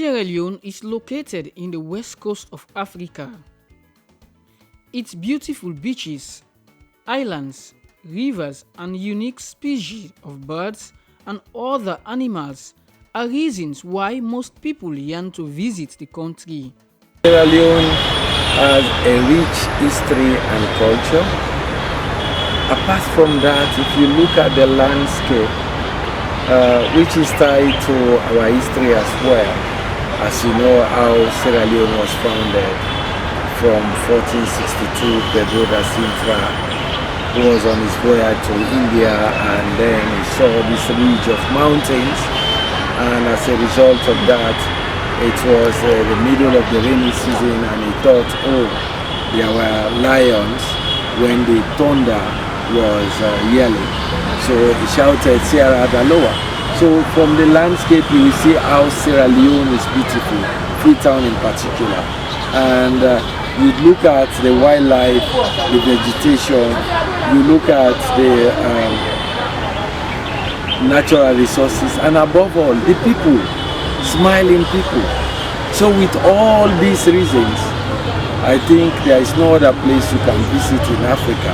Sierra Leone is located in the west coast of Africa. Its beautiful beaches, islands, rivers, and unique species of birds and other animals are reasons why most people yearn to visit the country. Sierra Leone has a rich history and culture. Apart from that, if you look at the landscape, which is tied to our history as well, as you know how Sierra Leone was founded from 1462, Pedro da Sintra was on his voyage to India, and then he saw this ridge of mountains, and as a result of that, it was the middle of the rainy season, and he thought, oh, there were lions when the thunder was yelling. So he shouted Sierra da Loa. So from the landscape you will see how Sierra Leone is beautiful, Freetown in particular. And you look at the wildlife, the vegetation, you look at the natural resources, and above all, the people, smiling people. So with all these reasons, I think there is no other place you can visit in Africa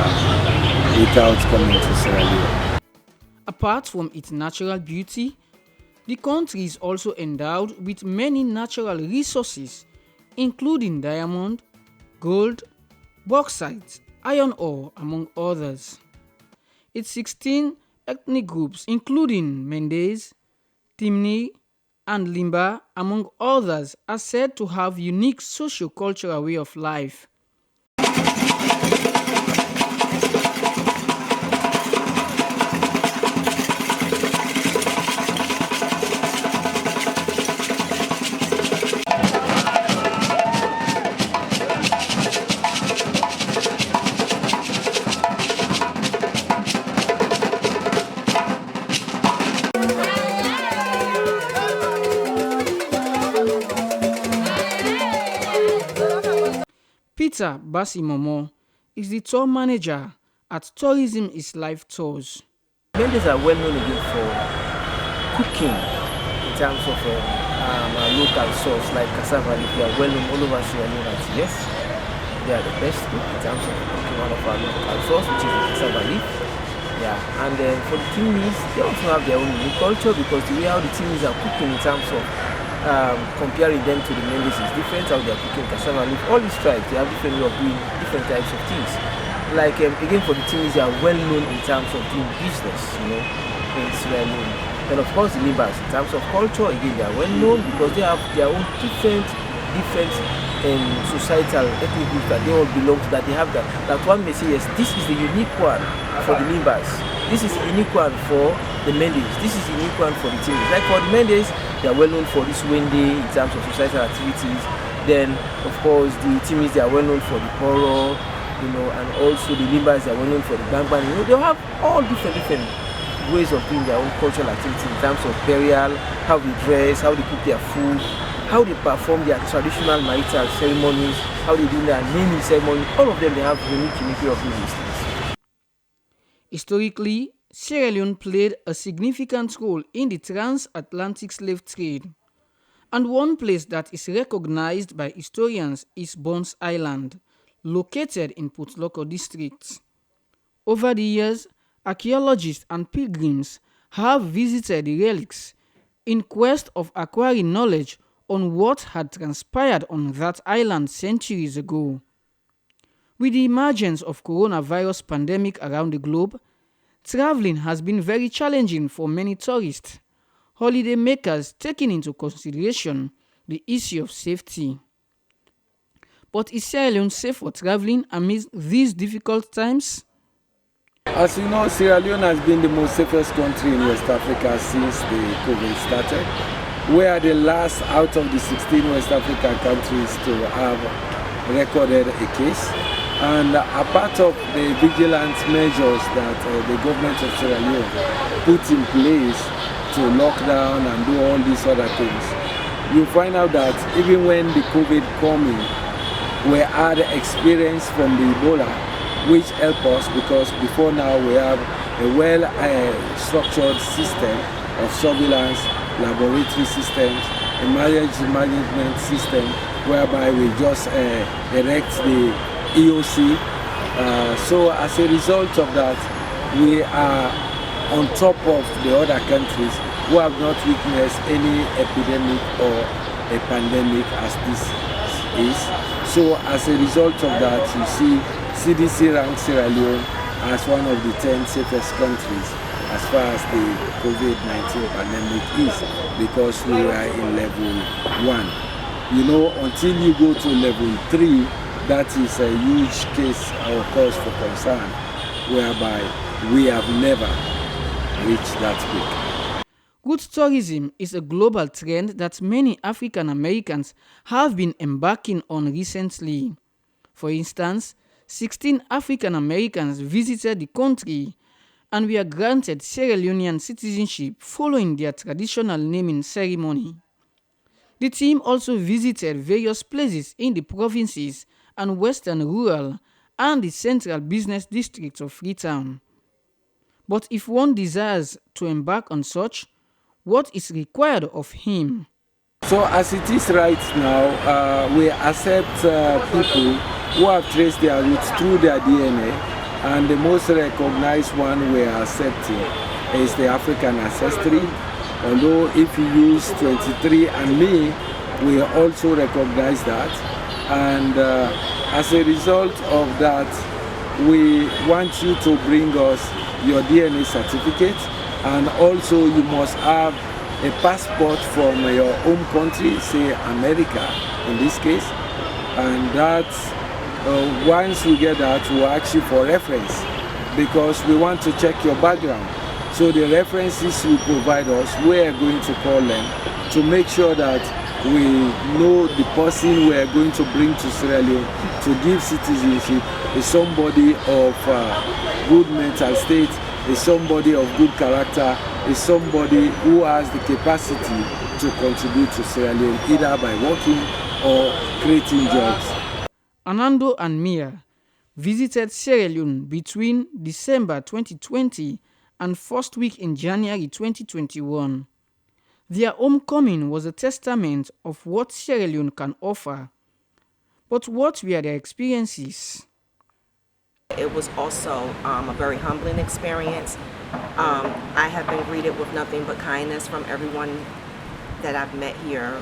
without coming to Sierra Leone. Apart from its natural beauty, the country is also endowed with many natural resources, including diamond, gold, bauxite, iron ore, among others. Its 16 ethnic groups, including Mendes, Timni, and Limba, among others, are said to have unique socio-cultural way of life. Peter Basimomo is the tour manager at Tourism is Life Tours. Mendes are well known again for cooking in terms of our local sauce like cassava leaf. They are well known all over Sierra Leone that yes, they are the best cook in terms of cooking one of our local sauce, which is the cassava leaf. Yeah, and for the Timis, they also have their own unique culture because the way how the Timis are cooking in terms of comparing them to the Mendes is different, how they are cooking cassava leaf. All these tribes, they have different way of doing different types of things. Like again for the Timis, they are well known in terms of doing business, in Sierra Leone. And of course the Limbas, in terms of culture, again they are well known because they have their own different societal ethnic groups that they all belong to, that they have that one may say, yes, this is the unique one for the Limbas, this is the unique one for the Mendes, this is the unique one for the Timis. Like for the Mendes, they are well known for this Wende in terms of societal activities. Then of course the Timis, they are well known for the Poro, and also the Limbas, they are well known for the Bangban. They have all different ways of doing their own cultural activity in terms of burial, how they dress, how they cook their food, how they perform their traditional marital ceremonies, how they do their naming ceremony. All of them, they have unique way of doing these things. Historically, Sierra Leone played a significant role in the transatlantic slave trade, and one place that is recognized by historians is Bones Island, located in Port Loko district. Over the years, archaeologists and pilgrims have visited the relics in quest of acquiring knowledge on what had transpired on that island centuries ago. With the emergence of coronavirus pandemic around the globe, traveling has been very challenging for many tourists, holidaymakers taking into consideration the issue of safety. But is Sierra Leone safe for traveling amidst these difficult times? As you know, Sierra Leone has been the most safest country in West Africa since the COVID started. We are the last out of the 16 West African countries to have recorded a case. And a part of the vigilance measures that the government of Sierra Leone put in place to lock down and do all these other things, you find out that even when the COVID coming, we had experience from the Ebola, which helped us because before now we have a well structured system of surveillance, laboratory systems, a marriage management system whereby we just erect the EOC. So as a result of that, we are on top of the other countries who have not witnessed any epidemic or a pandemic as this is. So as a result of that, you see CDC ranks Sierra Leone as one of the 10 safest countries as far as the COVID-19 pandemic is, because we are in level 1. You know, until you go to level 3, that is a huge case or cause for concern, whereby we have never reached that peak. Good tourism is a global trend that many African Americans have been embarking on recently. For instance, 16 African Americans visited the country and were granted Sierra Leonean citizenship following their traditional naming ceremony. The team also visited various places in the provinces and western rural and the central business districts of Freetown. But if one desires to embark on such, what is required of him? So as it is right now, we accept people who have traced their roots through their DNA, and the most recognized one we are accepting is the African ancestry. Although if you use 23andMe, we also recognize that, and as a result of that, we want you to bring us your DNA certificate, and also you must have a passport from your home country, say America in this case, and that once we get that, we'll ask you for reference, because we want to check your background. So the references you provide us, we are going to call them to make sure that we know the person we are going to bring to Sierra Leone to give citizenship is somebody of good mental state, is somebody of good character, is somebody who has the capacity to contribute to Sierra Leone either by working or creating jobs. Anando and Mia visited Sierra Leone between December 2020 and first week in January 2021. Their homecoming was a testament of what Sierra Leone can offer. But what were their experiences? It was also a very humbling experience. I have been greeted with nothing but kindness from everyone that I've met here,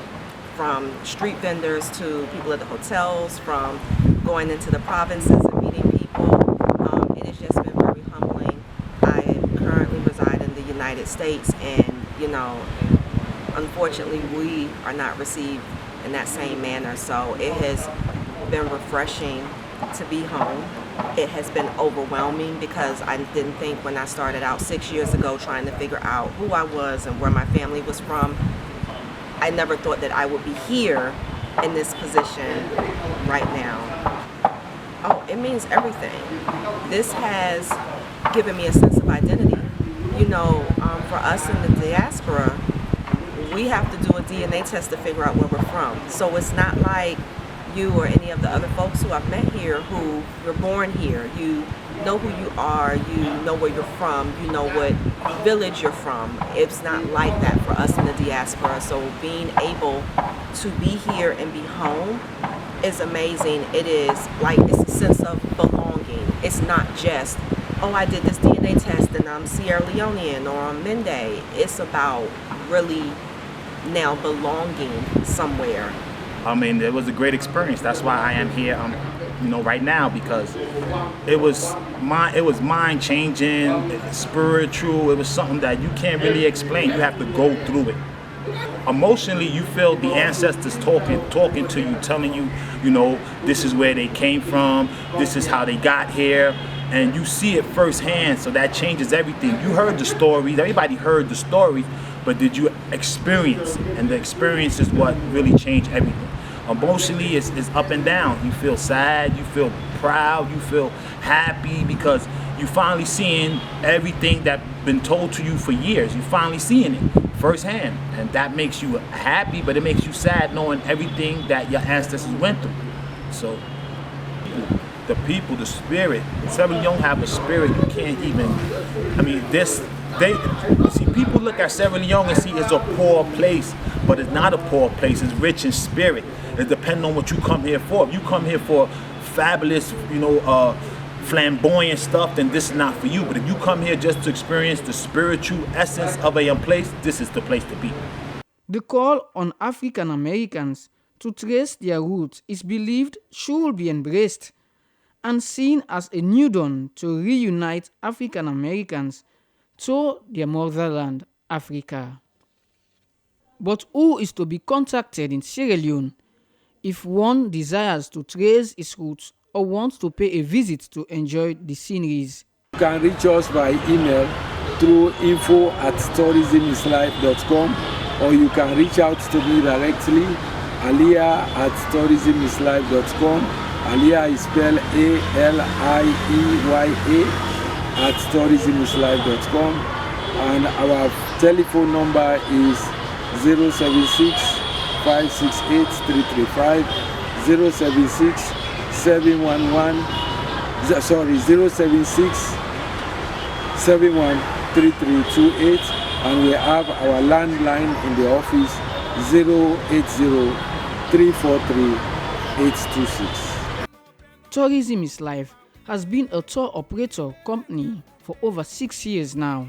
from street vendors to people at the hotels, from going into the provinces and meeting people. It has just been very humbling. I currently reside in the United States, and unfortunately we are not received in that same manner. So it has been refreshing to be home. It has been overwhelming because I didn't think, when I started out 6 years ago trying to figure out who I was and where my family was from, I never thought that I would be here in this position right now. Oh, it means everything. This has given me a sense of identity. For us in the diaspora, we have to do a DNA test to figure out where we're from. So it's not like you or any of the other folks who I've met here who were born here. You know who you are, you know where you're from, you know what village you're from. It's not like that for us in the diaspora. So being able to be here and be home is amazing. It is like, it's a sense of belonging. It's not just, oh, I did this DNA test and I'm Sierra Leonean or I'm Mende. It's about really now belonging somewhere. I mean, it was a great experience. That's why I am here, right now, because it was mind changing, spiritual. It was something that you can't really explain. You have to go through it. Emotionally, you feel the ancestors talking to you, telling you, this is where they came from, this is how they got here, and you see it firsthand. So that changes everything. You heard the stories. Everybody heard the stories. But did you experience it? And the experience is what really changed everything. Emotionally, it's up and down. You feel sad, you feel proud, you feel happy, because you finally seeing everything that's been told to you for years. You finally seeing it firsthand. And that makes you happy, but it makes you sad knowing everything that your ancestors went through. So the people, the spirit, Sierra Leone have a spirit you can't even, this They see people look at Sierra Leone and see it's a poor place, but it's not a poor place. It's rich in spirit. It depends on what you come here for. If you come here for fabulous, flamboyant stuff, then this is not for you. But if you come here just to experience the spiritual essence of a young place, this is the place to be. The call on African Americans to trace their roots is believed should be embraced and seen as a new dawn to reunite African Americans to their motherland, Africa. But who is to be contacted in Sierra Leone if one desires to trace its roots or wants to pay a visit to enjoy the sceneries? You can reach us by email through info@tourismislife.com, or you can reach out to me directly, alia@tourismislife.com. Alia is spelled ALIEYA @tourismislife.com, and our telephone number is 076 568 335, 076 711 076 713328, and we have our landline in the office 080 343 826. Tourism is Life has been a tour operator company for over 6 years now.